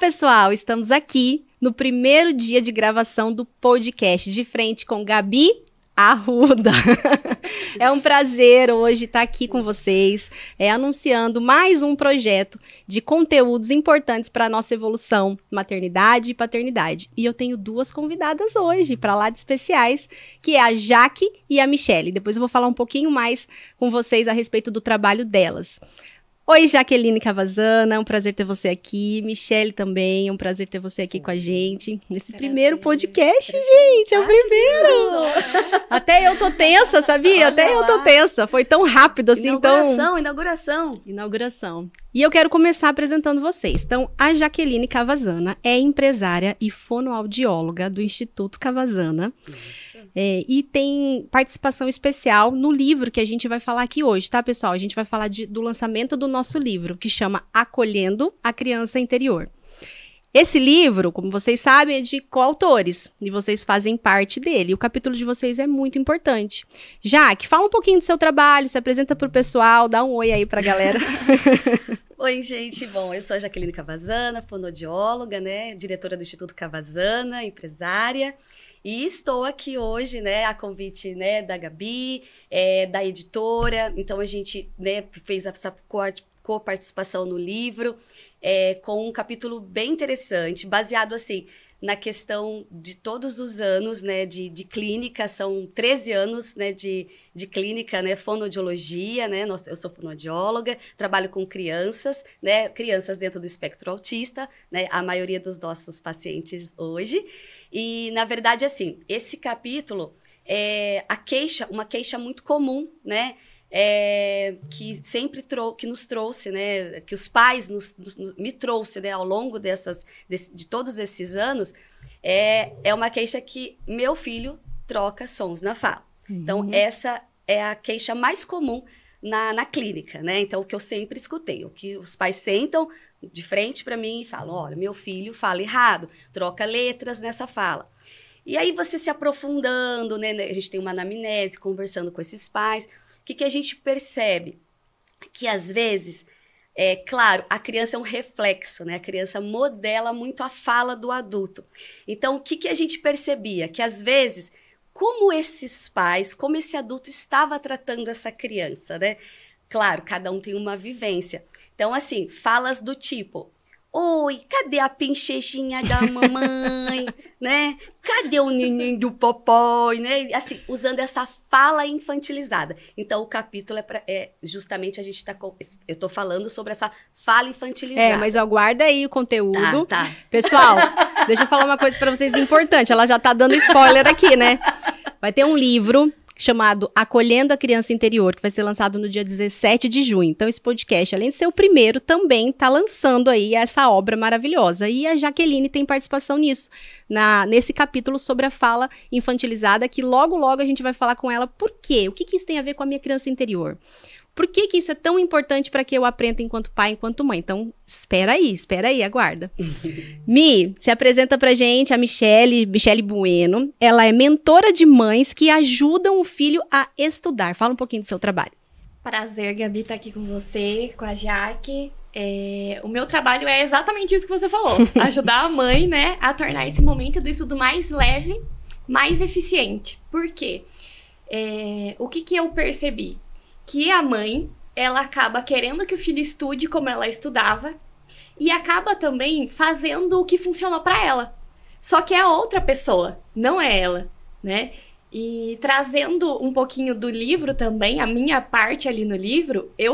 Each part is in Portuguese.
pessoal, estamos aqui no primeiro dia de gravação do podcast De Frente com Gabi Arruda. É um prazer hoje estar aqui com vocês, anunciando mais um projeto de conteúdos importantes para a nossa evolução, maternidade e paternidade. E eu tenho duas convidadas hoje, para lá de especiais, que é a Jaque e a Michele. Depois eu vou falar um pouquinho mais com vocês a respeito do trabalho delas. Oi, Jaqueline Cavazana, é um prazer ter você aqui. Michele também, é um prazer ter você aqui com a gente. Nesse primeiro podcast, gente, é o primeiro! Até eu tô tensa, sabia? Até eu tô tensa. Foi tão rápido assim, Inauguração. E eu quero começar apresentando vocês. Então, a Jaqueline Cavazana é empresária e fonoaudióloga do Instituto Cavazana. E tem participação especial no livro que a gente vai falar aqui hoje, tá, pessoal? A gente vai falar do lançamento do nosso livro, que chama Acolhendo a Criança Interior. Esse livro, como vocês sabem, é de coautores, e vocês fazem parte dele. O capítulo de vocês é muito importante. Jaque, fala um pouquinho do seu trabalho, se apresenta pro pessoal, dá um oi aí pra galera. Oi, gente. Bom, eu sou a Jaqueline Cavazana, fonoaudióloga, né? Diretora do Instituto Cavazana, empresária. E estou aqui hoje, né, a convite, né, da Gabi, da editora. Então, a gente, né, fez essa co-participação no livro, com um capítulo bem interessante, baseado, assim, na questão de todos os anos, né, de clínica. São 13 anos, né, de clínica, né, fonoaudiologia, né, eu sou fonoaudióloga, trabalho com crianças, né, crianças dentro do espectro autista, né, a maioria dos nossos pacientes hoje. E, na verdade, assim, esse capítulo é uma queixa muito comum, né? Que sempre que nos trouxe, né? Que os pais me trouxe, né? Ao longo de todos esses anos, é uma queixa que meu filho troca sons na fala. Uhum. Então, essa é a queixa mais comum na clínica, né? Então, o que eu sempre escutei, o que os pais sentam de frente para mim e falam: olha, meu filho fala errado, troca letras nessa fala. E aí você se aprofundando, né? A gente tem uma anamnese, conversando com esses pais. O que a gente percebe? Que às vezes, claro, a criança é um reflexo, né? A criança modela muito a fala do adulto. Então, o que a gente percebia? Que às vezes, como esses pais, como esse adulto estava tratando essa criança, né? Claro, cada um tem uma vivência. Então, assim, falas do tipo: oi, cadê a pinchechinha da mamãe, né? Cadê o neném do papai, né? Assim, usando essa fala infantilizada. Então, o capítulo justamente eu tô falando sobre essa fala infantilizada. Mas aguarda aí o conteúdo. Tá. Pessoal, deixa eu falar uma coisa pra vocês importante. Ela já tá dando spoiler aqui, né? Vai ter um livro chamado Acolhendo a Criança Interior, que vai ser lançado no dia 17 de junho. Então, esse podcast, além de ser o primeiro, também está lançando aí essa obra maravilhosa. E a Jaqueline tem participação nisso, nesse capítulo sobre a fala infantilizada, que logo, logo a gente vai falar com ela por quê. O que isso tem a ver com a minha criança interior? Por que isso é tão importante para que eu aprenda enquanto pai, enquanto mãe? Então, espera aí, aguarda. Mi, se apresenta pra gente a Michele Bueno. Ela é mentora de mães que ajudam o filho a estudar. Fala um pouquinho do seu trabalho. Prazer, Gabi, estar aqui com você, com a Jaque. O meu trabalho é exatamente isso que você falou. Ajudar a mãe, né, a tornar esse momento do estudo mais leve, mais eficiente. Por quê? O que eu percebi? Que a mãe, ela acaba querendo que o filho estude como ela estudava e acaba também fazendo o que funcionou para ela. Só que é a outra pessoa, não é ela, né? E trazendo um pouquinho do livro também, a minha parte ali no livro, eu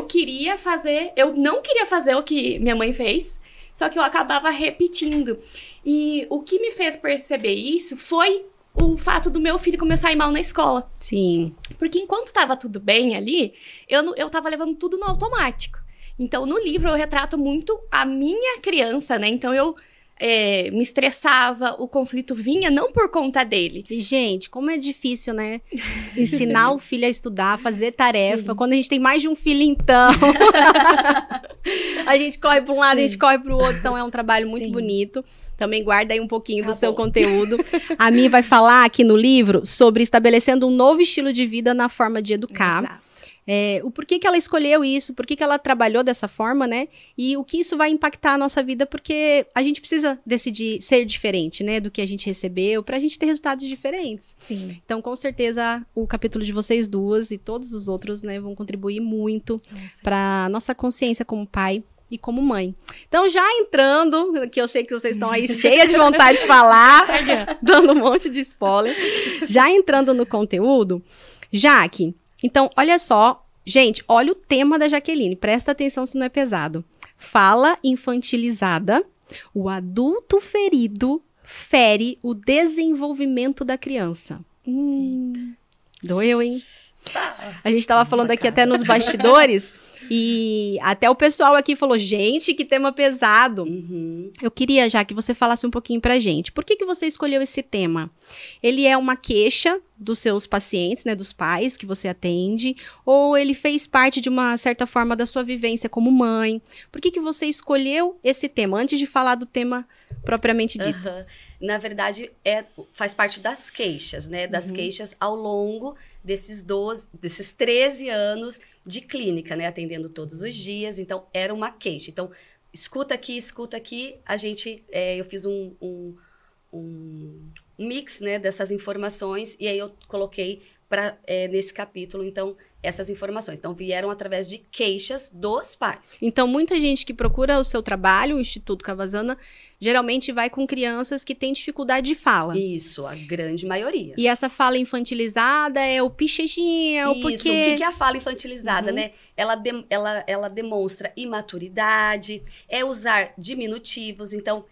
não queria fazer o que minha mãe fez, só que eu acabava repetindo. E o que me fez perceber isso foi o fato do meu filho começar a ir mal na escola. Sim. Porque enquanto tava tudo bem ali, eu tava levando tudo no automático. Então, no livro, eu retrato muito a minha criança, né? Então, eu me estressava, o conflito vinha não por conta dele. E, gente, como é difícil, né? Ensinar o filho a estudar, fazer tarefa. Sim. Quando a gente tem mais de um filho, então... a gente corre para um lado, a gente corre para o outro. Então, é um trabalho muito bonito. Também guarda aí um pouquinho do seu conteúdo. A Mi vai falar aqui no livro sobre estabelecendo um novo estilo de vida na forma de educar. Exato. o porquê que ela escolheu isso, por que ela trabalhou dessa forma, né? E o que isso vai impactar a nossa vida, porque a gente precisa decidir ser diferente, né? Do que a gente recebeu, pra gente ter resultados diferentes. Sim. Então, com certeza, o capítulo de vocês duas e todos os outros, né, vão contribuir muito pra nossa consciência como pai e como mãe. Então, já entrando, que eu sei que vocês estão aí cheia de vontade de falar, dando um monte de spoiler, já entrando no conteúdo, Jaque, então, olha só, gente, olha o tema da Jaqueline, presta atenção se não é pesado. Fala infantilizada, o adulto ferido fere o desenvolvimento da criança. Doeu, hein? A gente tava falando aqui até nos bastidores, e até o pessoal aqui falou, gente, que tema pesado. Eu queria, já que você falasse um pouquinho pra gente. Por que você escolheu esse tema? Ele é uma queixa dos seus pacientes, né, dos pais que você atende, ou ele fez parte de uma certa forma da sua vivência como mãe? Por que você escolheu esse tema, antes de falar do tema propriamente dito? Na verdade, faz parte das queixas, né? Das queixas ao longo desses 13 anos de clínica, né? Atendendo todos os dias. Então, era uma queixa. Então, escuta aqui. Eu fiz um mix, né? Dessas informações. E aí, eu coloquei nesse capítulo, então, essas informações. Então, vieram através de queixas dos pais. Então, muita gente que procura o seu trabalho, o Instituto Cavazana, geralmente vai com crianças que têm dificuldade de fala. Isso, a grande maioria. E essa fala infantilizada é o pichejinha, o porquê... Isso, o que é a fala infantilizada, né? Ela demonstra imaturidade, é usar diminutivos, então...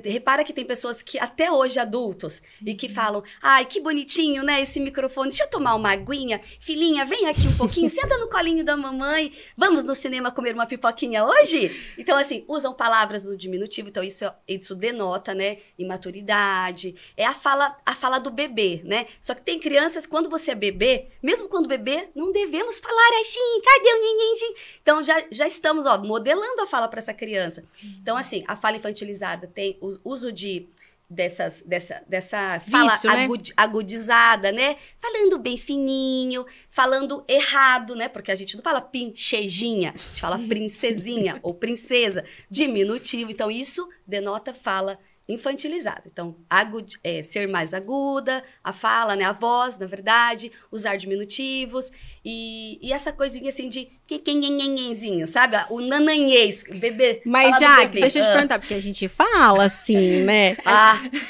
Repara que tem pessoas que, até hoje, adultos, e que falam, ai, que bonitinho, né, esse microfone, deixa eu tomar uma aguinha, filhinha, vem aqui um pouquinho, senta no colinho da mamãe, vamos no cinema comer uma pipoquinha hoje? Então, assim, usam palavras no diminutivo, então isso denota, né, imaturidade, é a fala do bebê, né, só que tem crianças, quando você é bebê, mesmo quando bebê, não devemos falar assim, cadê o nenenzinho? Então, já estamos, modelando a fala para essa criança. Então, assim, a fala infantilizada tem o uso dessa fala Vício, né? agudizada, né? Falando bem fininho, falando errado, né? Porque a gente não fala pinchejinha, a gente fala princesinha ou princesa, diminutivo. Então, isso denota fala infantilizada. Então, ser mais aguda, a fala, né? A voz, na verdade, usar diminutivos e essa coisinha assim de que sabe? O nananhês, bebê. Mas já, deixa eu te perguntar, porque a gente fala assim, né?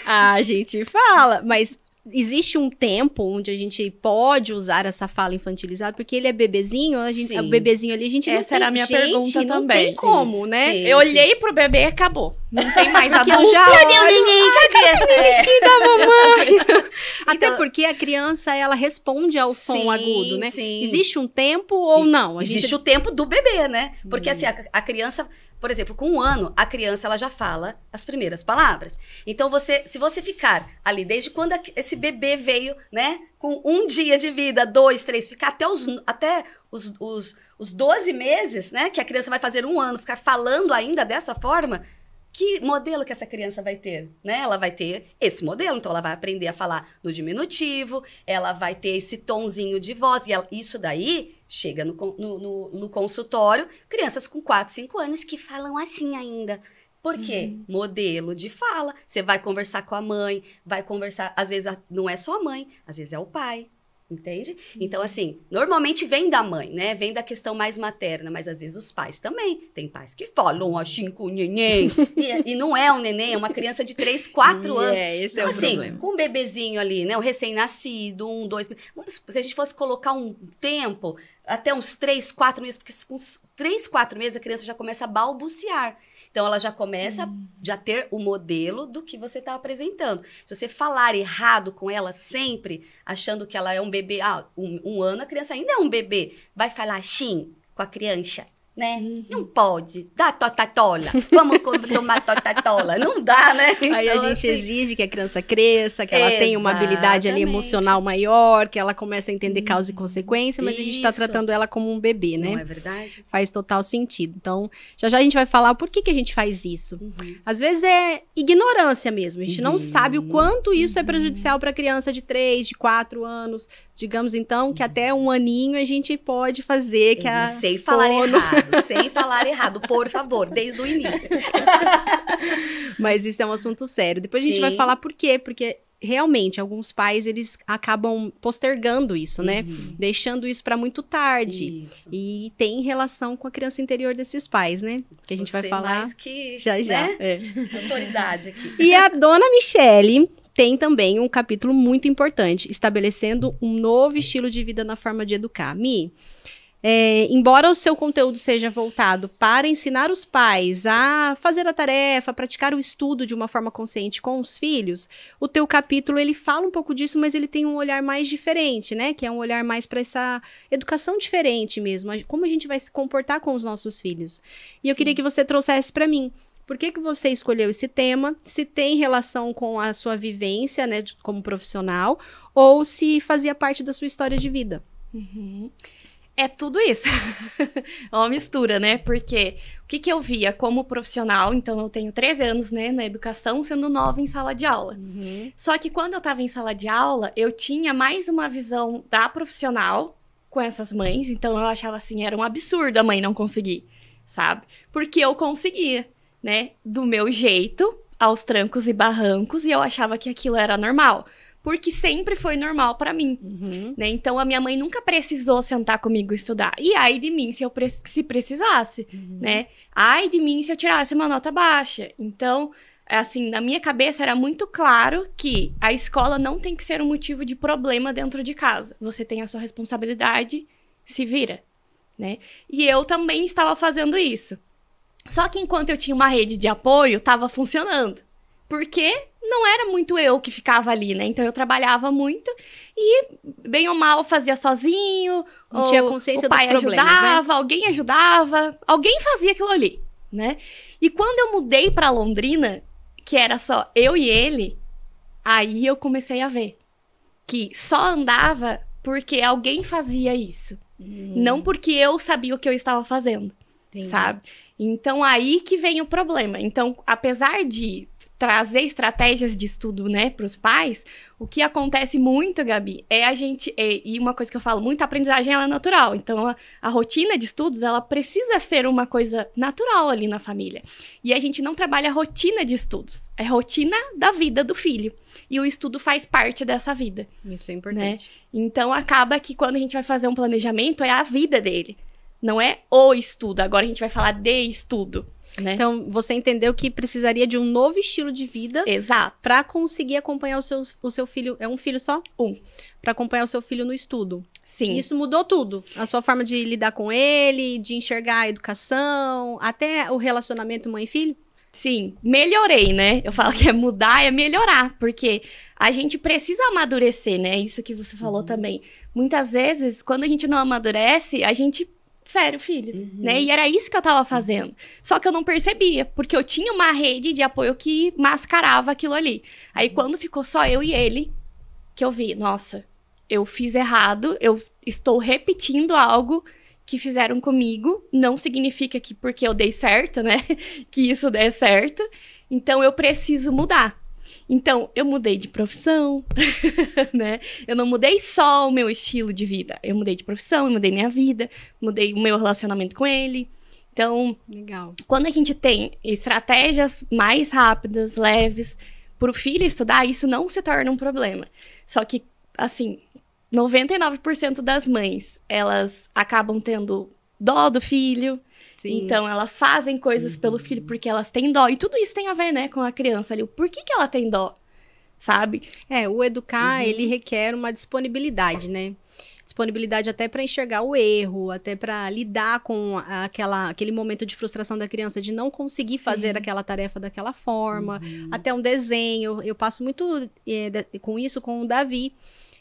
A gente fala, mas existe um tempo onde a gente pode usar essa fala infantilizada, porque ele é bebezinho, o bebezinho ali, a gente não tem... Essa era a minha pergunta não também. Tem como, né? Eu olhei pro bebê e acabou. Não tem mais Porque adulto. eu já Cadê o neném? Cadê? da mamãe. Até Então, porque a criança, ela responde ao som agudo, né? Sim. Existe um tempo ou não? Existe o tempo do bebê, né? Porque assim, a criança... Por exemplo, com 1 ano, a criança ela já fala as primeiras palavras. Então, se você ficar ali, desde quando esse bebê veio, né? Com 1 dia de vida, 2, 3, ficar até os 12 meses, né? Que a criança vai fazer 1 ano, ficar falando ainda dessa forma, que modelo que essa criança vai ter, né? Ela vai ter esse modelo, então ela vai aprender a falar no diminutivo, ela vai ter esse tonzinho de voz, e isso daí chega no consultório, crianças com 4, 5 anos que falam assim ainda. Por quê? Modelo de fala. Você vai conversar com a mãe, vai conversar, às vezes não é só a mãe, às vezes é o pai. Entende? Então, assim, normalmente vem da mãe, né? Vem da questão mais materna, mas às vezes os pais também. Tem pais que falam assim com o neném. E não é um neném, é uma criança de 3, 4 anos. Esse então, é o assim, problema. com um bebezinho ali, né? Um recém-nascido, 1, 2... Se a gente fosse colocar um tempo, até uns 3, 4 meses, porque com 3, 4 meses a criança já começa a balbuciar. Então, ela já começa a ter o modelo do que você está apresentando. Se você falar errado com ela sempre, achando que ela é um bebê... 1 ano, a criança ainda é um bebê. Vai falar assim com a criança. né? Não pode. Dá totatola. Vamos tomar totatola. Não dá, né? Aí a Então, gente assim, exige que a criança cresça, que ela tenha uma habilidade ali Exatamente. emocional maior, que ela comece a entender causa e consequência, mas a gente tá Isso. tratando ela como um bebê, né? Não é verdade? Faz total sentido. Então, já já a gente vai falar por que a gente faz isso. Uhum. Às vezes é ignorância mesmo. A gente não sabe o quanto isso é prejudicial para criança de 3, de 4 anos. Digamos, então, que até 1 aninho a gente pode fazer que a Sem falar fono- errado, sem falar errado, por favor, desde o início. Mas isso é um assunto sério. Depois a gente vai Sim. falar por quê. Porque realmente alguns pais eles acabam postergando isso, né? Deixando isso para muito tarde. Isso. E tem relação com a criança interior desses pais, né? Que a gente vai Você falar mais que, já já. né? É. Autoridade aqui. E a dona Michele tem também um capítulo muito importante, estabelecendo um novo estilo de vida na forma de educar. Mi, embora o seu conteúdo seja voltado para ensinar os pais a fazer a tarefa, praticar o estudo de uma forma consciente com os filhos, o teu capítulo ele fala um pouco disso, mas ele tem um olhar mais diferente, né? Que é um olhar mais para essa educação diferente mesmo, como a gente vai se comportar com os nossos filhos. E eu queria que você trouxesse para mim. Por que você escolheu esse tema? Se tem relação com a sua vivência, né, como profissional, ou se fazia parte da sua história de vida? É tudo isso. É uma mistura, né? Porque o que eu via como profissional, então eu tenho 13 anos, né, na educação, sendo nova em sala de aula. Só que quando eu estava em sala de aula, eu tinha mais uma visão da profissional com essas mães, então eu achava assim, era um absurdo a mãe não conseguir, sabe? Porque eu conseguia, né, do meu jeito, aos trancos e barrancos, e eu achava que aquilo era normal. Porque sempre foi normal pra mim, né? Então, a minha mãe nunca precisou sentar comigo e estudar. E ai de mim se precisasse, né? Ai de mim se eu tirasse uma nota baixa. Então, assim, na minha cabeça era muito claro que a escola não tem que ser um motivo de problema dentro de casa. Você tem a sua responsabilidade, se vira, né? E eu também estava fazendo isso. Só que enquanto eu tinha uma rede de apoio, estava funcionando. Porque não era muito eu que ficava ali, né? Então eu trabalhava muito e, bem ou mal, fazia sozinho. Não tinha consciência o pai dos problemas, ajudava, alguém ajudava, alguém fazia aquilo ali, né? E quando eu mudei pra Londrina, que era só eu e ele, aí eu comecei a ver que só andava porque alguém fazia isso. Não porque eu sabia o que eu estava fazendo, sabe? Então aí que vem o problema. Então, apesar de trazer estratégias de estudo, né, para os pais, o que acontece muito, Gabi, é a gente, e uma coisa que eu falo muito, a aprendizagem ela é natural, então a rotina de estudos, ela precisa ser uma coisa natural ali na família, e a gente não trabalha a rotina de estudos, é a rotina da vida do filho, e o estudo faz parte dessa vida. Isso é importante. Né? Então acaba que quando a gente vai fazer um planejamento, é a vida dele, não é o estudo, agora a gente vai falar de estudo. Né? Então, você entendeu que precisaria de um novo estilo de vida. Exato. Para conseguir acompanhar o seu filho. É um filho só? Um. Para acompanhar o seu filho no estudo. Sim. Isso mudou tudo. A sua forma de lidar com ele, de enxergar a educação, até o relacionamento mãe-filho? Sim, melhorei, né? Eu falo que é mudar, é melhorar, porque a gente precisa amadurecer, né? Isso que você falou também. Muitas vezes, quando a gente não amadurece, a gente fere o filho, né? E era isso que eu tava fazendo. Só que eu não percebia, porque eu tinha uma rede de apoio que mascarava aquilo ali. Aí, quando ficou só eu e ele, que eu vi, nossa, eu fiz errado, eu estou repetindo algo que fizeram comigo, não significa que porque eu dei certo, né, que isso der certo. Então, eu preciso mudar. Então, eu mudei de profissão, né? Eu não mudei só o meu estilo de vida. Eu mudei de profissão, eu mudei minha vida, mudei o meu relacionamento com ele. Então, legal. Quando a gente tem estratégias mais rápidas, leves, para o filho estudar, isso não se torna um problema. Só que, assim, 99% das mães, elas acabam tendo dó do filho. Sim. Então, elas fazem coisas pelo filho porque elas têm dó. E tudo isso tem a ver, né, com a criança ali. Por que ela tem dó, sabe? O educar, ele requer uma disponibilidade, né? Disponibilidade até para enxergar o erro, até para lidar com aquele momento de frustração da criança de não conseguir fazer aquela tarefa daquela forma. Até um desenho. Eu passo muito com isso com o Davi.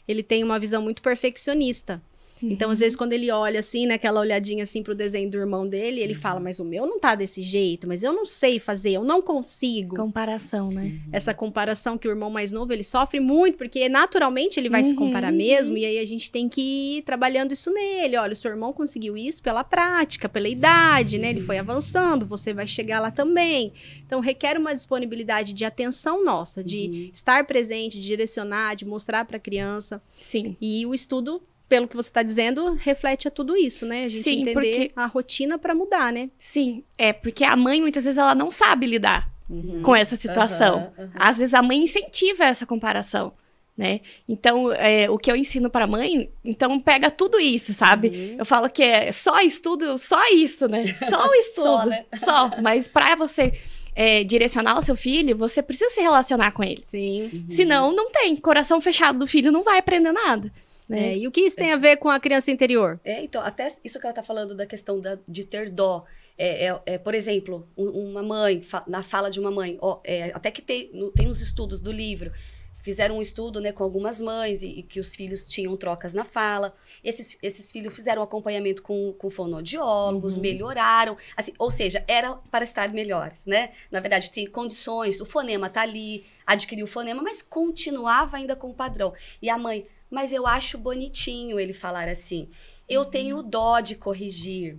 Ele tem uma visão muito perfeccionista. Então, às vezes, quando ele olha assim, naquela olhadinha assim pro desenho do irmão dele, ele fala, mas o meu não tá desse jeito, mas eu não sei fazer, eu não consigo. Comparação, né? Essa comparação que o irmão mais novo, ele sofre muito, porque naturalmente ele vai se comparar mesmo, e aí a gente tem que ir trabalhando isso nele. Olha, o seu irmão conseguiu isso pela prática, pela idade, né? Ele foi avançando, você vai chegar lá também. Então, requer uma disponibilidade de atenção nossa, de estar presente, de direcionar, de mostrar para a criança. Sim. E o estudo, pelo que você está dizendo, reflete a tudo isso, né? A gente entender a rotina para mudar, né? Sim, porque a mãe, muitas vezes, ela não sabe lidar com essa situação. Às vezes, a mãe incentiva essa comparação, né? Então, o que eu ensino para a mãe, então, pega tudo isso, sabe? Eu falo que é só estudo, só isso, né? Só o estudo. Só, né? Só, mas para você... direcionar o seu filho, você precisa se relacionar com ele. Sim. Senão, não tem. Coração fechado do filho não vai aprender nada. Né? E o que isso tem a ver com a criança interior? Então, até isso que ela tá falando da questão de ter dó. Por exemplo, uma mãe, na fala de uma mãe, até que tem uns estudos do livro, fizeram um estudo, né, com algumas mães e que os filhos tinham trocas na fala. Esses filhos fizeram acompanhamento com fonoaudiólogos, melhoraram, assim, ou seja, era para estar melhores, né? Na verdade, tem condições, o fonema tá ali, adquiriu o fonema, mas continuava ainda com o padrão. E a mãe, mas eu acho bonitinho ele falar assim. Eu tenho dó de corrigir,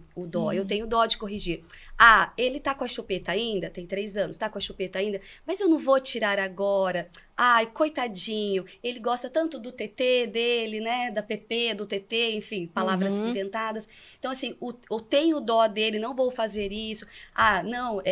eu tenho dó de corrigir. Ah, ele tá com a chupeta ainda, tem 3 anos, tá com a chupeta ainda, mas eu não vou tirar agora. Ai, coitadinho, ele gosta tanto do TT dele, né, da PP, do TT, enfim, palavras inventadas. Então, assim, eu tenho dó dele, não vou fazer isso. Ah, não,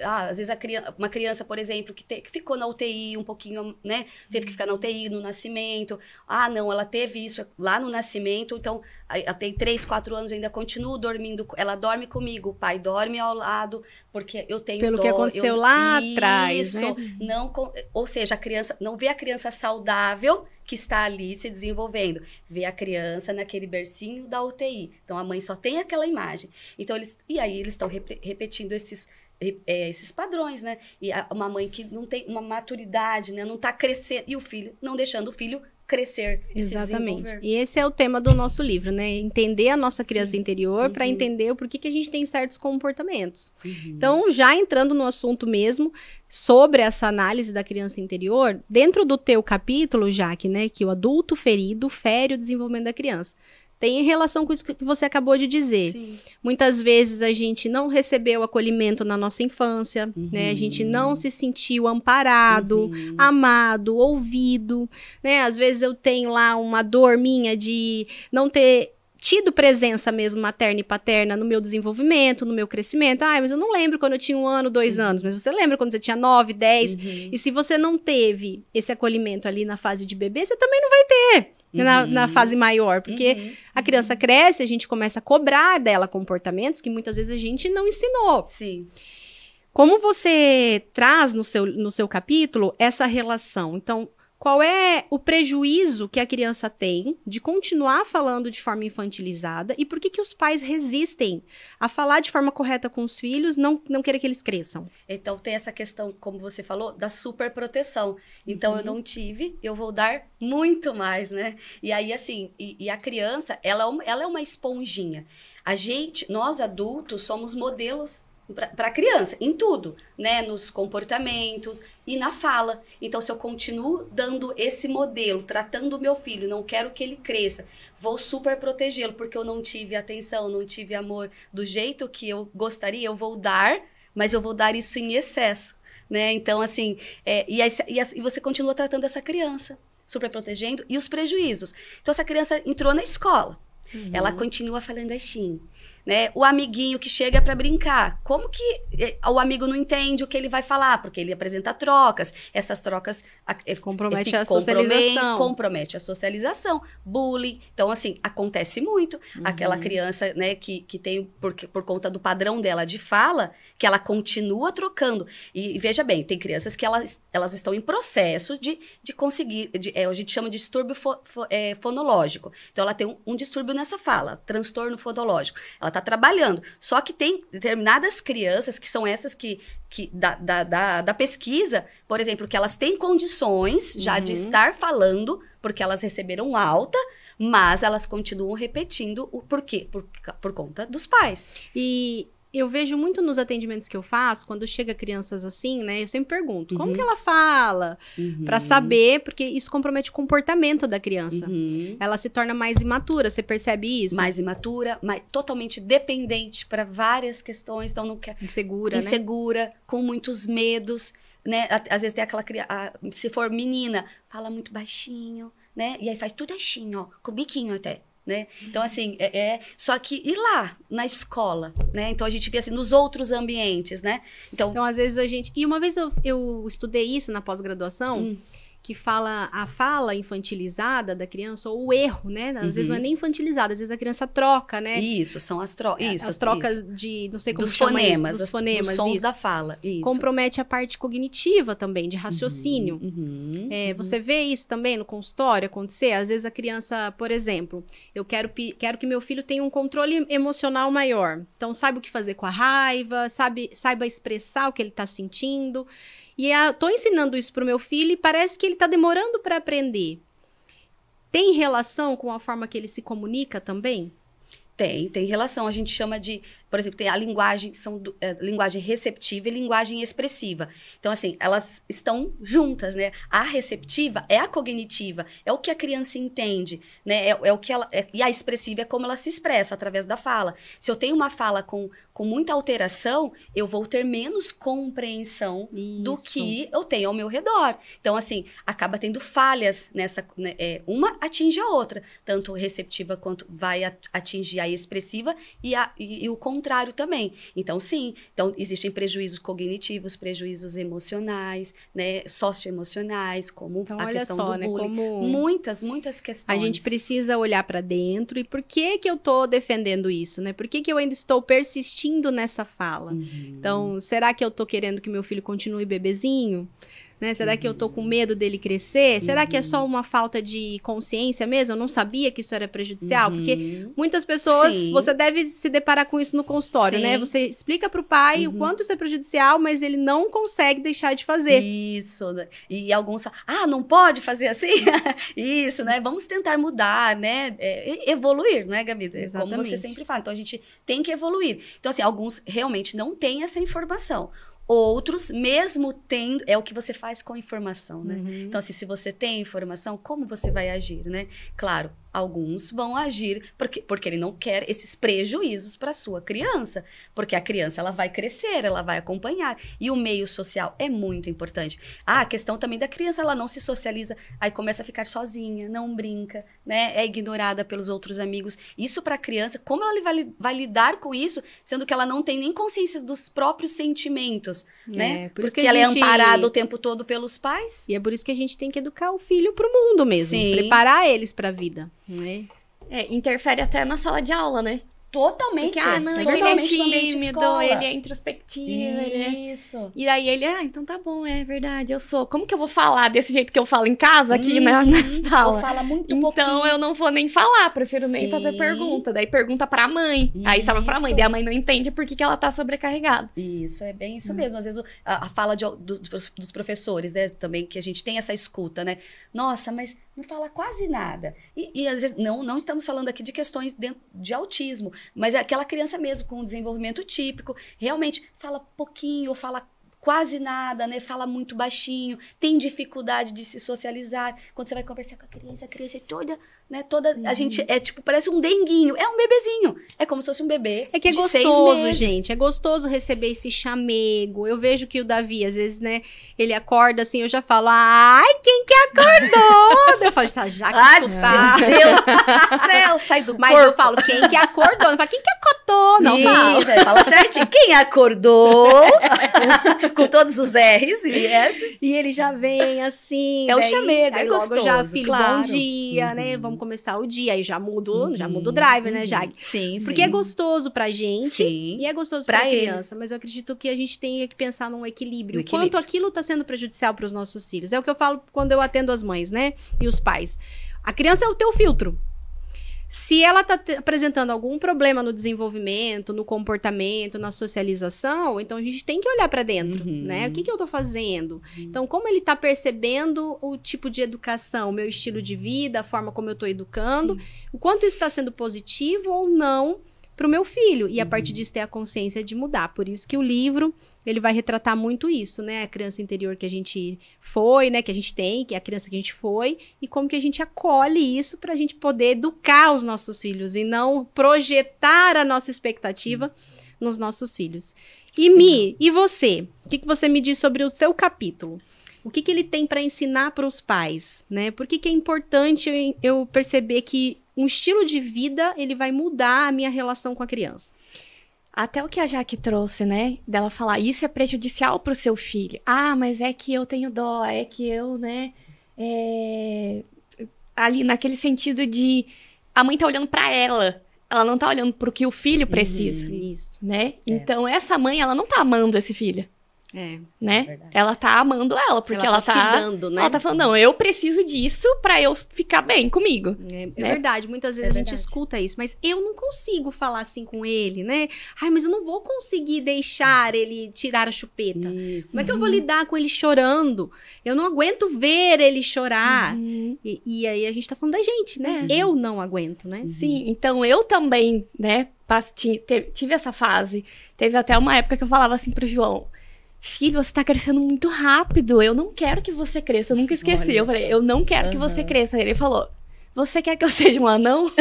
às vezes uma criança, por exemplo, que ficou na UTI um pouquinho, né, teve que ficar na UTI no nascimento. Ah, não, ela teve isso lá no nascimento, então, ela tem 3, 4 anos, ainda continua dormindo, ela dorme comigo, o pai dorme ao lado, porque eu tenho pelo dó. Pelo que aconteceu lá atrás, isso, né? Ou seja, a criança não vê a criança saudável que está ali se desenvolvendo, vê a criança naquele bercinho da UTI. Então, a mãe só tem aquela imagem. Então, eles estão repetindo esses padrões, né? E uma mãe que não tem uma maturidade, né? Não está crescendo, e o filho, não deixando o filho crescer. Exatamente. E esse é o tema do nosso livro, né? Entender a nossa criança interior para entender o porquê que a gente tem certos comportamentos. Então, já entrando no assunto mesmo, sobre essa análise da criança interior, dentro do teu capítulo, Jaque, né? Que o adulto ferido fere o desenvolvimento da criança. Tem relação com isso que você acabou de dizer. Sim. Muitas vezes a gente não recebeu acolhimento na nossa infância, né? A gente não se sentiu amparado, amado, ouvido, né? Às vezes eu tenho lá uma dor minha de não ter tido presença mesmo materna e paterna no meu desenvolvimento, no meu crescimento. Ah, mas eu não lembro quando eu tinha 1 ano, 2 anos. Mas você lembra quando você tinha 9, 10? E se você não teve esse acolhimento ali na fase de bebê, você também não vai ter. Na fase maior, porque a criança cresce, a gente começa a cobrar dela comportamentos que muitas vezes a gente não ensinou. Sim. Como você traz no seu capítulo essa relação? Então, qual é o prejuízo que a criança tem de continuar falando de forma infantilizada e por que os pais resistem a falar de forma correta com os filhos, não querer que eles cresçam? Então, tem essa questão, como você falou, da superproteção. Então, eu não tive, eu vou dar muito mais, né? E aí, assim, e a criança, ela é uma esponjinha. Nós adultos, somos modelos para a criança, em tudo, né? Nos comportamentos e na fala. Então, se eu continuo dando esse modelo, tratando o meu filho, não quero que ele cresça, vou super protegê-lo, porque eu não tive atenção, não tive amor do jeito que eu gostaria, eu vou dar, mas eu vou dar isso em excesso, né? Então, assim, e você continua tratando essa criança, super protegendo, e os prejuízos. Então, essa criança entrou na escola, ela continua falando assim, né? O amiguinho que chega para brincar, como que o amigo não entende o que ele vai falar? Porque ele apresenta trocas, essas trocas compromete a socialização. Compromete a socialização, bullying. Então, assim, acontece muito. Aquela criança, né, que tem, por conta do padrão dela de fala, que ela continua trocando. E veja bem, tem crianças que elas estão em processo de conseguir, a gente chama de distúrbio fonológico. Então, ela tem um distúrbio nessa fala, transtorno fonológico. Ela está trabalhando. Só que tem determinadas crianças, que são essas da pesquisa, por exemplo, que elas têm condições já de estar falando, porque elas receberam alta, mas elas continuam repetindo o porquê, por conta dos pais. E eu vejo muito nos atendimentos que eu faço, quando chega crianças assim, né? Eu sempre pergunto, como que ela fala? Pra saber, porque isso compromete o comportamento da criança. Ela se torna mais imatura, você percebe isso? Mais imatura, totalmente dependente para várias questões, então não quer... Insegura, com muitos medos, né? Às vezes tem aquela criança, se for menina, fala muito baixinho, né? E aí faz tudo baixinho, ó, com biquinho até. Né? Então, assim, só que e lá, na escola, né? Então, a gente vê assim, nos outros ambientes, né? Então às vezes a gente... E uma vez eu estudei isso na pós-graduação, que fala a fala infantilizada da criança, ou o erro, né? Às vezes não é nem infantilizada, às vezes a criança troca, né? Isso, são as trocas. As trocas de, não sei como dos chama fonemas, isso, dos fonemas, os sons isso. da fala. Isso. Compromete a parte cognitiva também, de raciocínio. Você vê isso também no consultório acontecer? Às vezes a criança, por exemplo, eu quero que meu filho tenha um controle emocional maior. Então, saiba o que fazer com a raiva, saiba expressar o que ele está sentindo. E tô ensinando isso pro meu filho e parece que ele tá demorando para aprender. Tem relação com a forma que ele se comunica também? Tem relação. A gente chama de, por exemplo, tem a linguagem, linguagem receptiva e linguagem expressiva. Então, assim, elas estão juntas, né? A receptiva é a cognitiva, é o que a criança entende, né? É o que ela... e a expressiva é como ela se expressa, através da fala. Se eu tenho uma fala com muita alteração, eu vou ter menos compreensão do que eu tenho ao meu redor. Então, assim, acaba tendo falhas nessa... Né? Uma atinge a outra, tanto receptiva quanto vai atingir a expressiva e o contrário também. Então, sim. Então, existem prejuízos cognitivos, prejuízos emocionais, né? Socioemocionais, como então, a questão só, do né? bullying. Como... Muitas questões. A gente precisa olhar para dentro e por que eu tô defendendo isso, né? Por que eu ainda estou persistindo nessa fala? Então, será que eu tô querendo que meu filho continue bebezinho? Né? Será que eu tô com medo dele crescer? Será que é só uma falta de consciência mesmo? Eu não sabia que isso era prejudicial? Porque muitas pessoas, você deve se deparar com isso no consultório, né? Você explica pro pai o quanto isso é prejudicial, mas ele não consegue deixar de fazer. Isso. E alguns falam, não pode fazer assim? Isso, né? Vamos tentar mudar, né? Evoluir, né, Gabi? Exatamente. Como você sempre fala. Então, a gente tem que evoluir. Então, assim, alguns realmente não têm essa informação. Outros, mesmo tendo, é o que você faz com a informação, né? Então, assim, se você tem informação, como você vai agir, né? Claro, alguns vão agir porque ele não quer esses prejuízos para sua criança, porque a criança ela vai crescer, ela vai acompanhar, e o meio social é muito importante. A questão também da criança, ela não se socializa, aí começa a ficar sozinha, não brinca, né? É ignorada pelos outros amigos. Isso para a criança, como ela vai lidar com isso, sendo que ela não tem nem consciência dos próprios sentimentos, né? Porque ela é amparada o tempo todo pelos pais. E é por isso que a gente tem que educar o filho pro mundo mesmo, preparar eles pra vida. Né? Interfere até na sala de aula, né? Totalmente. Porque, não, é que ele é tímido, ele é introspectivo. Isso. E aí ele, então tá bom, é verdade, eu sou. Como que eu vou falar desse jeito que eu falo em casa, aqui na sala? Ou fala muito pouquinho. Então eu não vou nem falar, prefiro nem fazer pergunta. Daí pergunta pra mãe. Isso. Aí salva pra mãe, daí a mãe não entende por que ela tá sobrecarregada. Isso, é bem isso mesmo. Às vezes a fala dos professores, né, também, que a gente tem essa escuta, né? Nossa, mas não fala quase nada. E às vezes, não estamos falando aqui de questões de autismo, mas é aquela criança mesmo com um desenvolvimento típico, realmente fala pouquinho, ou fala quase nada, né? Fala muito baixinho, tem dificuldade de se socializar. Quando você vai conversar com a criança é toda, né? A gente parece um denguinho, é um bebezinho. É como se fosse um bebê. É que é gostoso, gente. É gostoso receber esse chamego. Eu vejo que o Davi, às vezes, né? Ele acorda assim, eu já falo, ai, quem que acordou? Eu falo, já que escutar. Meu Deus do céu, sai do Mas corpo. eu falo, quem que acordou? Eu falo, quem que acotou? Não, fala certinho. Quem acordou? Com todos os R's e S's. E ele já vem assim. É o chamego, é gostoso. Logo já, filho, claro. bom dia, né? Vamos começar o dia. Aí já muda o driver, né, Jag? Sim, Porque é gostoso pra gente e é gostoso pra criança. Eles. Mas eu acredito que a gente tem que pensar num equilíbrio. O quanto aquilo tá sendo prejudicial pros nossos filhos. É o que eu falo quando eu atendo as mães, né? E os pais. A criança é o teu filtro. Se ela está apresentando algum problema no desenvolvimento, no comportamento, na socialização, então a gente tem que olhar para dentro, né? O que eu estou fazendo? Então, como ele está percebendo o tipo de educação, o meu estilo de vida, a forma como eu estou educando, o quanto isso está sendo positivo ou não para o meu filho. E a partir disso ter a consciência de mudar. Por isso que o livro, ele vai retratar muito isso, né? A criança interior que a gente foi, né? Que a gente tem, que é a criança que a gente foi, e como que a gente acolhe isso para a gente poder educar os nossos filhos e não projetar a nossa expectativa nos nossos filhos. E Mi, e você? O que você me diz sobre o seu capítulo? O que ele tem para ensinar para os pais, né? Por que é importante eu perceber que um estilo de vida, ele vai mudar a minha relação com a criança? Até o que a Jaque trouxe, né? Dela falar, isso é prejudicial pro seu filho. Ah, mas é que eu tenho dó, é que eu, né? Ali naquele sentido de a mãe tá olhando pra ela. Ela não tá olhando pro que o filho precisa. Isso. Né? Então, essa mãe, ela não tá amando esse filho. Né? Verdade. Ela tá amando ela, porque ela tá se dando, né? Ela tá falando, não, eu preciso disso pra eu ficar bem comigo. É né? verdade, muitas vezes a gente verdade. escuta isso, mas eu não consigo falar assim com ele, né? Ai, mas eu não vou conseguir deixar ele tirar a chupeta. Isso. Como é que eu vou lidar com ele chorando? Eu não aguento ver ele chorar. E aí a gente tá falando da gente, né? Eu não aguento, né? Sim, então eu também, né, tive essa fase. Teve até uma época que eu falava assim pro João, filho, você tá crescendo muito rápido, eu não quero que você cresça. Eu nunca esqueci. Olha Eu falei, eu não quero que você cresça. Ele falou, você quer que eu seja um anão?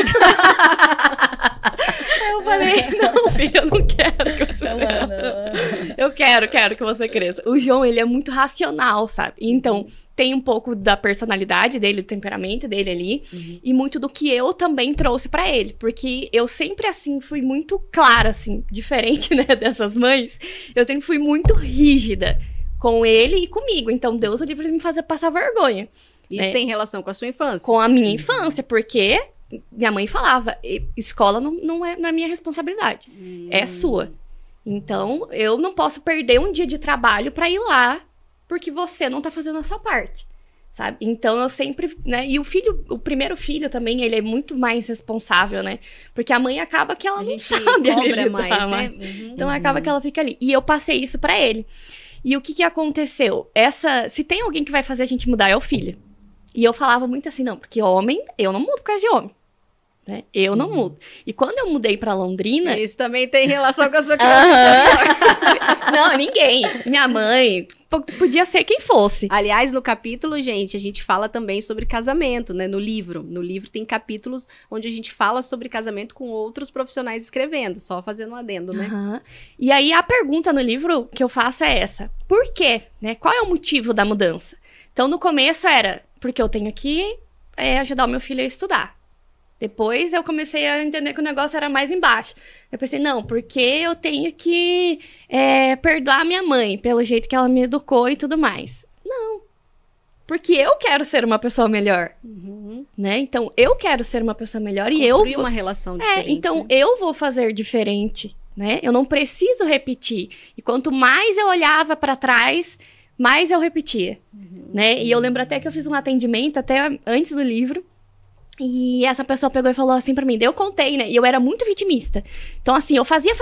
Eu falei, não, filho, eu não quero que você seja um anão. Eu quero que você cresça. O João, ele é muito racional, sabe? Então, tem um pouco da personalidade dele, do temperamento dele ali, e muito do que eu também trouxe pra ele, porque eu sempre, assim, fui muito clara, assim, diferente, né, dessas mães, eu sempre fui muito rígida com ele e comigo, então Deus o livre de me fazer passar vergonha. Isso tem relação com a sua infância? Com a minha infância, porque minha mãe falava, escola não é minha responsabilidade, é sua. Então, eu não posso perder um dia de trabalho pra ir lá, porque você não tá fazendo a sua parte, sabe? Então, eu sempre, né? E o primeiro filho também, ele é muito mais responsável, né? Porque a mãe acaba que ela não sabe ali lidar mais, né? Então, acaba que ela fica ali. E eu passei isso pra ele. E o que aconteceu? Se tem alguém que vai fazer a gente mudar, é o filho. E eu falava muito assim, não, porque homem, eu não mudo por causa de homem. Né? Eu não mudo. E quando eu mudei pra Londrina... Isso também tem relação com a sua criança. Não, ninguém. Minha mãe, podia ser quem fosse. Aliás, no capítulo, gente, a gente fala também sobre casamento, né? No livro. No livro tem capítulos onde a gente fala sobre casamento com outros profissionais escrevendo, só fazendo um adendo, né? E aí, a pergunta no livro que eu faço é essa. Por quê? Né? Qual é o motivo da mudança? Então, no começo era, porque eu tenho que ajudar o meu filho a estudar. Depois eu comecei a entender que o negócio era mais embaixo. Eu pensei, não, porque eu tenho que perdoar minha mãe pelo jeito que ela me educou e tudo mais. Não. Porque eu quero ser uma pessoa melhor. Né? Então, eu quero ser uma pessoa melhor e eu Construir uma relação diferente. Então, né? eu vou fazer diferente, né? Eu não preciso repetir. E quanto mais eu olhava pra trás, mais eu repetia, né? E eu lembro até que eu fiz um atendimento até antes do livro. E essa pessoa pegou e falou assim pra mim, daí eu contei, né? E eu era muito vitimista. Então, assim, eu fazia,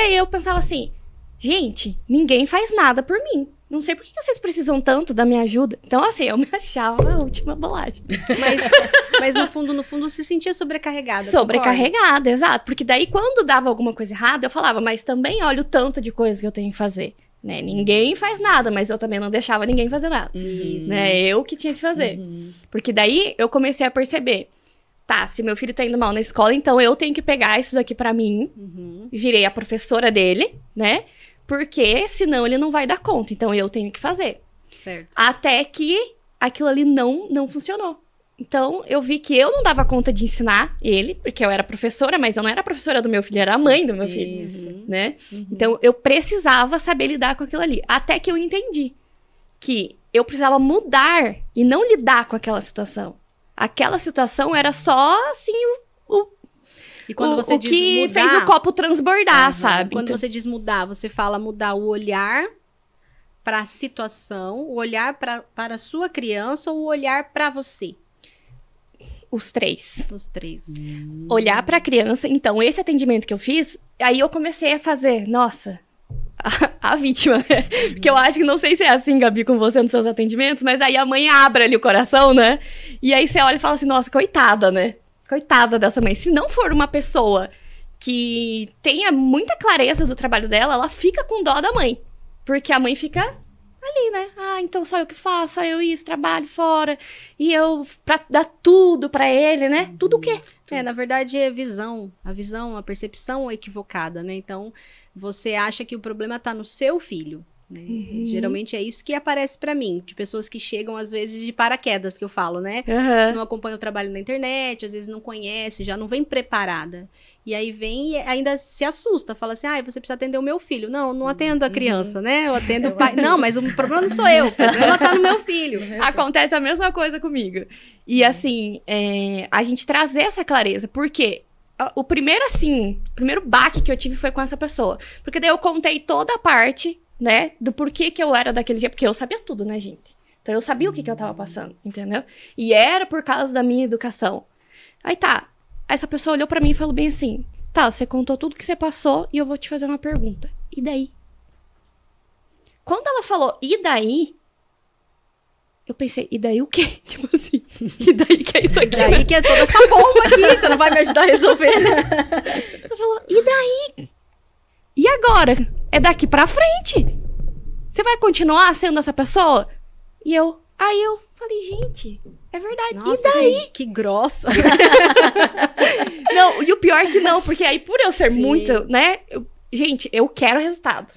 e eu pensava assim, gente, ninguém faz nada por mim. Não sei por que vocês precisam tanto da minha ajuda. Então, assim, eu me achava a última bolacha. Mas no fundo, se sentia sobrecarregada. Sobrecarregada, exato. Porque daí, quando dava alguma coisa errada, eu falava, mas também olha o tanto de coisa que eu tenho que fazer. Né? Ninguém faz nada, mas eu também não deixava ninguém fazer nada. Isso. Né? Eu que tinha que fazer. Porque daí eu comecei a perceber, tá, se meu filho tá indo mal na escola, então eu tenho que pegar isso daqui pra mim. Virei a professora dele, né? Porque senão ele não vai dar conta. Então eu tenho que fazer. Certo. Até que aquilo ali não funcionou. Então, eu vi que eu não dava conta de ensinar ele, porque eu era professora, mas eu não era a professora do meu filho, era a mãe do meu filho, né? Então, eu precisava saber lidar com aquilo ali. Até que eu entendi que eu precisava mudar e não lidar com aquela situação. Aquela situação era só, assim, E quando você diz que mudar, fez o copo transbordar, sabe? Quando Então, você diz mudar, você fala mudar o olhar para a situação, o olhar para a sua criança ou o olhar para você? Os 3. Os 3. Olhar pra criança. Então, esse atendimento que eu fiz, aí eu comecei a fazer, nossa, a vítima, né? Porque eu acho que, não sei se é assim, Gabi, com você nos seus atendimentos, mas aí a mãe abre ali o coração, né? E aí você olha e fala assim, nossa, coitada, né? Coitada dessa mãe. Se não for uma pessoa que tenha muita clareza do trabalho dela, ela fica com dó da mãe. Porque a mãe fica ali, né? Ah, então só eu que faço, só eu isso, trabalho fora. E eu, pra dar tudo pra ele, né? Tudo o quê? Na verdade é a percepção equivocada, né? Então, você acha que o problema tá no seu filho, né? Geralmente é isso que aparece pra mim, de pessoas que chegam, às vezes, de paraquedas, que eu falo, né? Não acompanha o trabalho na internet, às vezes não conhece, já não vem preparada. E aí vem e ainda se assusta, fala assim, você precisa atender o meu filho. Não atendo a criança, né? Eu atendo o pai. Não, mas o problema não sou eu, o problema tá no meu filho. Acontece a mesma coisa comigo. E assim, a gente trazer essa clareza, porque o primeiro baque que eu tive foi com essa pessoa. Porque daí eu contei toda a parte, né, do porquê que eu era daquele jeito, porque eu sabia tudo, né, gente? Então eu sabia o que eu tava passando, entendeu? E era por causa da minha educação. Aí tá. Essa pessoa olhou pra mim e falou bem assim, tá, você contou tudo que você passou e eu vou te fazer uma pergunta. E daí? Quando ela falou, e daí? Eu pensei, e daí o quê? Tipo assim, e daí que é isso aqui? E daí que é toda essa bomba aqui, você não vai me ajudar a resolver, né? Ela falou, e daí? E agora? É daqui pra frente? Você vai continuar sendo essa pessoa? Aí eu falei, gente, é verdade. Nossa, e daí? Que grossa. Não, e o pior que não, porque aí por eu ser muito, né? Gente, eu quero resultado.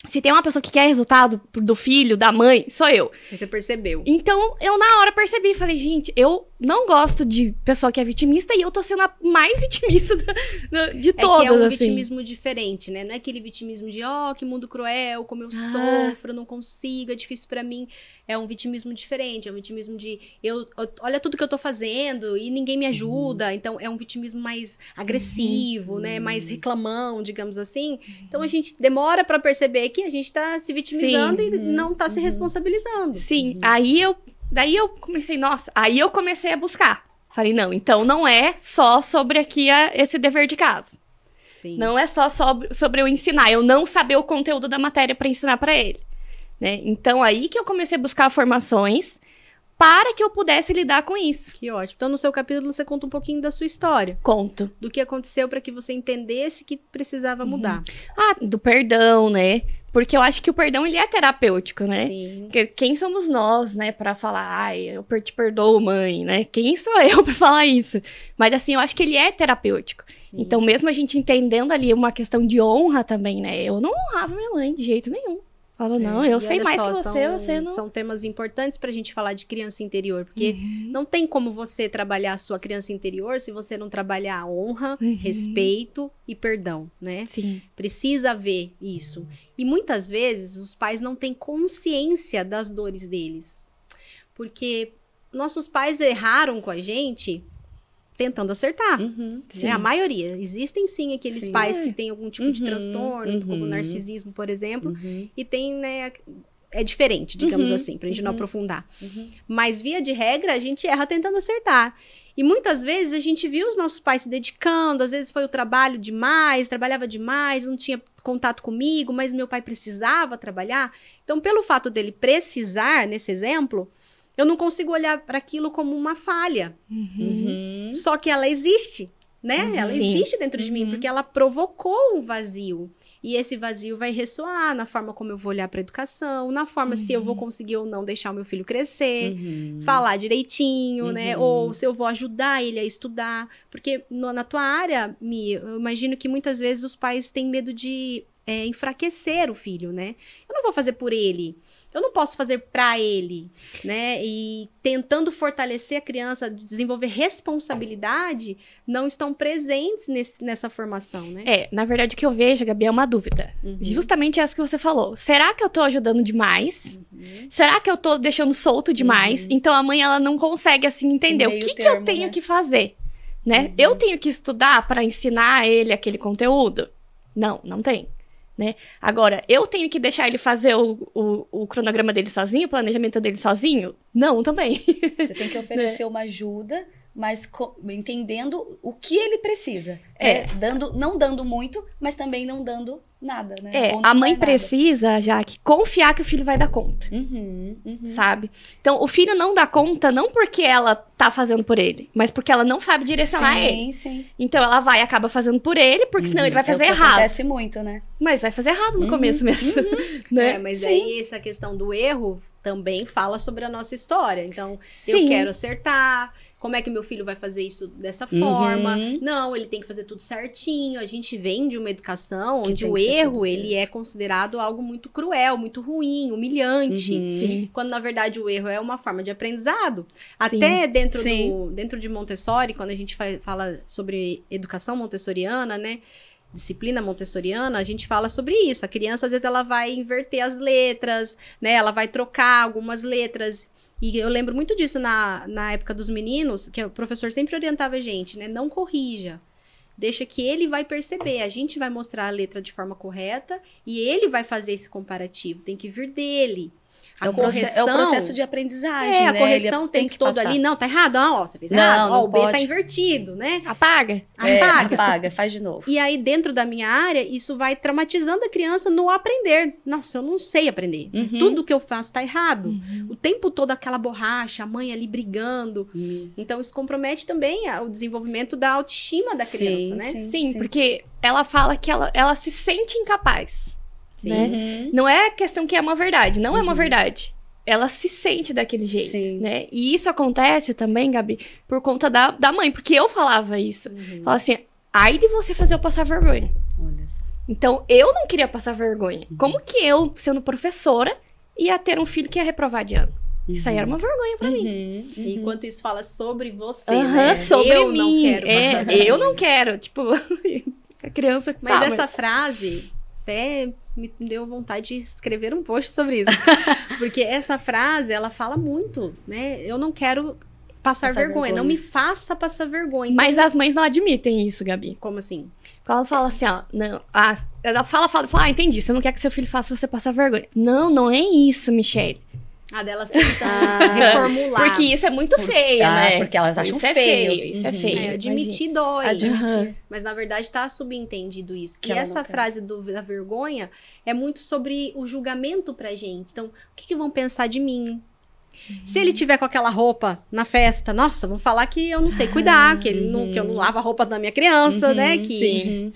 Se tem uma pessoa que quer resultado do filho, da mãe, sou eu. Você percebeu. Então, eu na hora percebi, falei, gente, eu não gosto de pessoa que é vitimista e eu tô sendo a mais vitimista de todas, que é um assim. vitimismo diferente, né? Não é aquele vitimismo de, que mundo cruel, como eu sofro, não consigo, é difícil pra mim. É um vitimismo diferente, é um vitimismo de, olha tudo que eu tô fazendo e ninguém me ajuda. Então, é um vitimismo mais agressivo, né? Mais reclamão, digamos assim. Então, a gente demora pra perceber que a gente tá se vitimizando e não tá se responsabilizando. Sim, daí eu comecei, aí eu comecei a buscar. Falei, não, então não é só sobre aqui esse dever de casa. Sim. Não é só sobre eu ensinar, eu não saber o conteúdo da matéria pra ensinar pra ele. Né? Então, aí que eu comecei a buscar formações para que eu pudesse lidar com isso. Que ótimo. Então, no seu capítulo, você conta um pouquinho da sua história. Conto. Do que aconteceu para que você entendesse que precisava mudar. Do perdão, né? Porque eu acho que o perdão, ele é terapêutico, né? Sim. Porque quem somos nós, né? Pra falar, eu te perdoo, mãe, né? Quem sou eu pra falar isso? Mas, assim, eu acho que ele é terapêutico. Sim. Então, mesmo a gente entendendo ali uma questão de honra também, né? Eu não honrava minha mãe de jeito nenhum. Falo, não, eu sei mais que você não... São temas importantes pra gente falar de criança interior, porque não tem como você trabalhar a sua criança interior se você não trabalhar honra, respeito e perdão, né? Sim. Precisa haver isso. E muitas vezes os pais não têm consciência das dores deles, porque nossos pais erraram com a gente tentando acertar. Né? A maioria. Existem sim aqueles pais que têm algum tipo de transtorno, como narcisismo, por exemplo, e tem, né, é diferente, digamos assim, pra gente não aprofundar. Mas, via de regra, a gente erra tentando acertar. E muitas vezes a gente viu os nossos pais se dedicando, às vezes foi o trabalho demais, trabalhava demais, não tinha contato comigo, mas meu pai precisava trabalhar. Então, pelo fato dele precisar, nesse exemplo, eu não consigo olhar para aquilo como uma falha. Só que ela existe, né? Ela existe dentro de mim, porque ela provocou um vazio. E esse vazio vai ressoar na forma como eu vou olhar para a educação, na forma se eu vou conseguir ou não deixar o meu filho crescer, falar direitinho, né? Ou se eu vou ajudar ele a estudar. Porque na tua área, Mi, eu imagino que muitas vezes os pais têm medo de enfraquecer o filho, né? Eu não vou fazer por ele. Eu não posso fazer pra ele, né? E tentando fortalecer a criança, desenvolver responsabilidade, não estão presentes nessa formação, né? Na verdade, o que eu vejo, Gabi, é uma dúvida. Justamente essa que você falou. Será que eu tô ajudando demais? Será que eu tô deixando solto demais? Então, a mãe, ela não consegue, assim, entender o que eu tenho que fazer, né? Eu tenho que estudar pra ensinar ele aquele conteúdo? Não tem. Né? Agora, eu tenho que deixar ele fazer o cronograma dele sozinho, o planejamento dele sozinho? Não, também. Você tem que oferecer uma ajuda, mas entendendo o que ele precisa. Né? Não dando muito, mas também não dando nada, né? A mãe precisa, Jaque, confiar que o filho vai dar conta. Sabe? Então, o filho não dá conta não porque ela tá fazendo por ele, mas porque ela não sabe direcionar ele. Sim. Então, ela acaba fazendo por ele, porque senão ele vai fazer errado. Acontece muito, né? Mas vai fazer errado no começo mesmo. Né? Mas aí, essa questão do erro também fala sobre a nossa história. Então, eu quero acertar. Como é que meu filho vai fazer isso dessa forma? Não, ele tem que fazer tudo certinho. A gente vem de uma educação onde o erro, ele é considerado algo muito cruel, muito ruim, humilhante. Quando, na verdade, o erro é uma forma de aprendizado. Até dentro de Montessori, quando a gente fala sobre educação montessoriana, né? Disciplina montessoriana, a gente fala sobre isso. A criança, às vezes, ela vai inverter as letras, né? Ela vai trocar algumas letras. E eu lembro muito disso na época dos meninos, que o professor sempre orientava a gente, né? Não corrija. Deixa que ele vai perceber. A gente vai mostrar a letra de forma correta e ele vai fazer esse comparativo. Tem que vir dele. É o processo de aprendizagem, né? A correção tem que todo ali. Não, tá errado. Ó, você fez errado. Ó, o B tá invertido, né? Apaga. Apaga, faz de novo. E aí, dentro da minha área, isso vai traumatizando a criança no aprender. Nossa, eu não sei aprender. Tudo que eu faço tá errado. O tempo todo aquela borracha, a mãe ali brigando. Então, isso compromete também o desenvolvimento da autoestima da criança, né? Sim, porque ela fala que ela se sente incapaz. Né? Não é questão que é uma verdade, não é uma verdade. Ela se sente daquele jeito, né? E isso acontece também, Gabi, por conta da mãe, porque eu falava isso. Falava assim, ai de você fazer eu passar vergonha. Olha só. Então, eu não queria passar vergonha. Como que eu, sendo professora, ia ter um filho que ia reprovar de ano? Isso aí era uma vergonha pra mim. Enquanto isso fala sobre você, né? Sobre eu mim. Não quero passar vergonha. Eu não quero, tipo, a criança... Mas essa frase até me deu vontade de escrever um post sobre isso. Porque essa frase, ela fala muito, né? Eu não quero passar vergonha. Não me faça passar vergonha. Mas as mães não admitem isso, Gabi. Como assim? Ela fala assim, ó, não, ela fala, entendi, você não quer que seu filho faça você passar vergonha. Não é isso, Michele. A delas tenta reformular. Porque isso é muito feio, né? Porque elas acham isso é feio. Isso é feio. Admitir dói. Admitir. Mas, na verdade, tá subentendido isso. Que essa frase da vergonha é muito sobre o julgamento pra gente. Então, o que vão pensar de mim? Se ele tiver com aquela roupa na festa, nossa, vão falar que eu não sei cuidar, que eu não lavo a roupa da minha criança, né? Que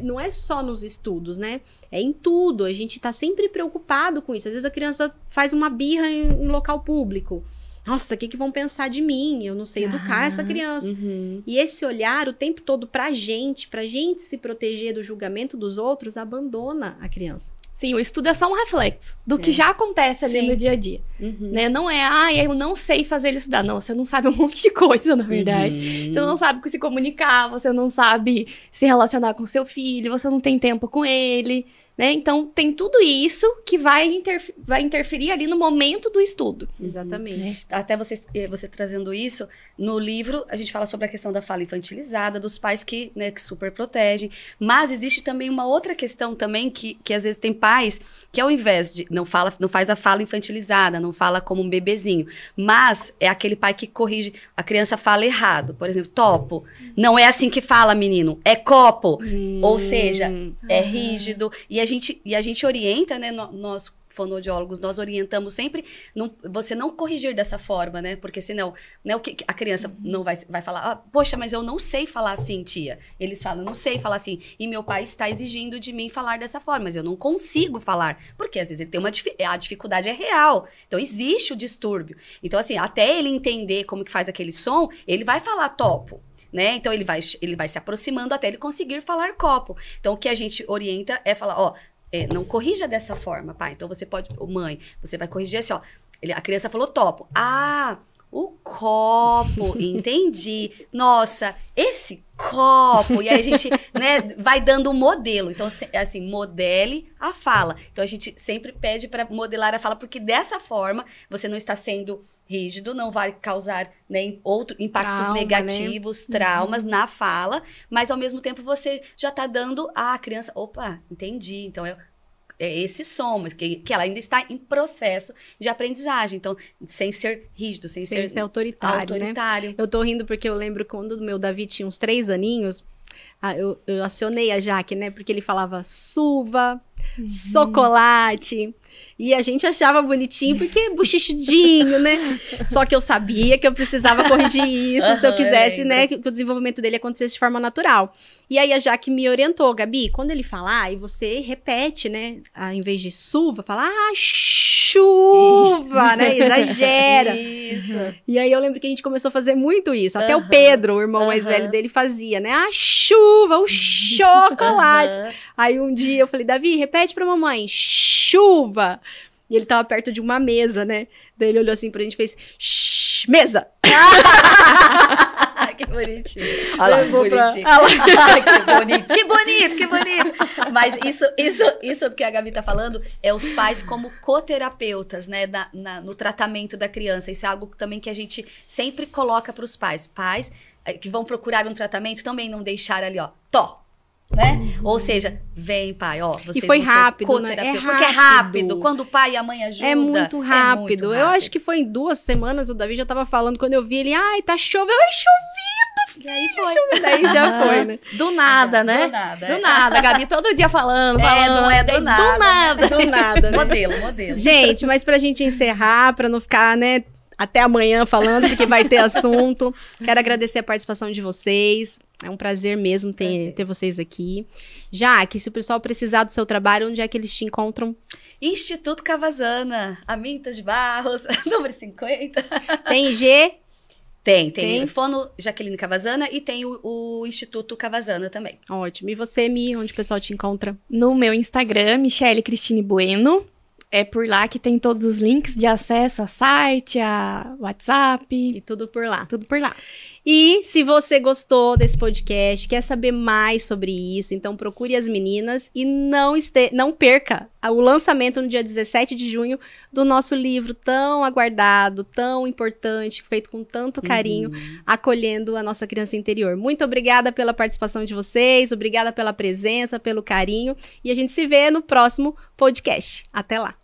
não é só nos estudos, né? É em tudo. A gente tá sempre preocupado com isso. Às vezes a criança faz uma birra em local público. Nossa, o que vão pensar de mim? Eu não sei educar essa criança. E esse olhar o tempo todo pra gente se proteger do julgamento dos outros, abandona a criança. Sim, o estudo é só um reflexo do que já acontece ali no dia a dia. Né? Não é, eu não sei fazer ele estudar. Não, você não sabe um monte de coisa, na verdade. Você não sabe se comunicar, você não sabe se relacionar com seu filho, você não tem tempo com ele. Né? Então, tem tudo isso que vai interferir ali no momento do estudo. Exatamente. Até você trazendo isso, no livro a gente fala sobre a questão da fala infantilizada, dos pais que super protegem, mas existe também uma outra questão também que às vezes tem pais que ao invés de, não faz a fala infantilizada, não fala como um bebezinho, mas é aquele pai que corrige, a criança fala errado, por exemplo, topo, não é assim que fala, menino, é copo, ou seja, é rígido, e a gente orienta, né, nós fonoaudiólogos, nós orientamos sempre você não corrigir dessa forma, né, porque senão, né, a criança não vai falar, poxa, mas eu não sei falar assim, tia. Eles falam, não sei falar assim, e meu pai está exigindo de mim falar dessa forma, mas eu não consigo falar, porque às vezes ele tem a dificuldade é real, então existe o distúrbio. Então, assim, até ele entender como que faz aquele som, ele vai falar topo. Né? Então, ele vai se aproximando até ele conseguir falar copo. Então, o que a gente orienta é falar, não corrija dessa forma, pai. Então, você pode... Mãe, você vai corrigir assim, a criança falou topo. O copo, entendi. Nossa, esse copo. E aí a gente, né, vai dando um modelo. Então, assim, modele a fala. Então, a gente sempre pede para modelar a fala, porque dessa forma, você não está sendo rígido, não vai causar, né, impactos negativos, né? Traumas na fala, mas ao mesmo tempo você já está dando à criança, opa, entendi, então esse som, que ela ainda está em processo de aprendizagem. Então, sem ser rígido, sem ser autoritário, né? Eu tô rindo porque eu lembro quando o meu Davi tinha uns 3 aninhos, eu acionei a Jaque, né? Porque ele falava suva, chocolate. E a gente achava bonitinho porque é bochichudinho, né? Só que eu sabia que eu precisava corrigir isso se eu quisesse, né? Que o desenvolvimento dele acontecesse de forma natural. E aí a Jaque me orientou, Gabi, quando ele falar, aí você repete, né? Em vez de suva, fala, chuva, né? Exagera. Isso. E aí eu lembro que a gente começou a fazer muito isso. Até o Pedro, o irmão mais velho dele, fazia, né? A chuva, o chocolate. Aí um dia eu falei, Davi, repete pra mamãe, chuva. E ele tava perto de uma mesa, né? Daí ele olhou assim pra gente e fez, mesa! Que bonitinho. Olha lá, que bonitinho. Que bonito, que bonito, que bonito. Mas isso que a Gabi tá falando é os pais como coterapeutas, né? No tratamento da criança. Isso é algo também que a gente sempre coloca para os pais. Pais que vão procurar um tratamento também não deixar ali, ó, né? Ou seja, vem pai, ó, vocês e foi rápido, né? Porque é rápido, quando o pai e a mem ajudam. É muito rápido. Eu acho que foi em 2 semanas, o Davi já tava falando, quando eu vi ele, tá chovendo, chovendo, e aí foi. Daí já foi, né? Do nada, né? Do nada. A Gabi todo dia falando. Não é do nada. Do nada, né? Modelo. Gente, mas pra gente encerrar, pra não ficar, né, até amanhã falando, porque vai ter assunto. Quero agradecer a participação de vocês. É um prazer mesmo ter vocês aqui. Jaque, se o pessoal precisar do seu trabalho, onde é que eles te encontram? Instituto Cavazana, Amintas de Barros, número 50. Tem IG? Tem. Fono Jaqueline Cavazana e tem o Instituto Cavazana também. Ótimo. E você, Mi, onde o pessoal te encontra? No meu Instagram, Michele Cristine Bueno. É por lá que tem todos os links de acesso a site, a WhatsApp. E tudo por lá. Tudo por lá. E se você gostou desse podcast, quer saber mais sobre isso, então procure as meninas e não perca o lançamento no dia 17 de junho do nosso livro tão aguardado, tão importante, feito com tanto carinho, acolhendo a nossa criança interior. Muito obrigada pela participação de vocês, obrigada pela presença, pelo carinho, e a gente se vê no próximo podcast. Até lá!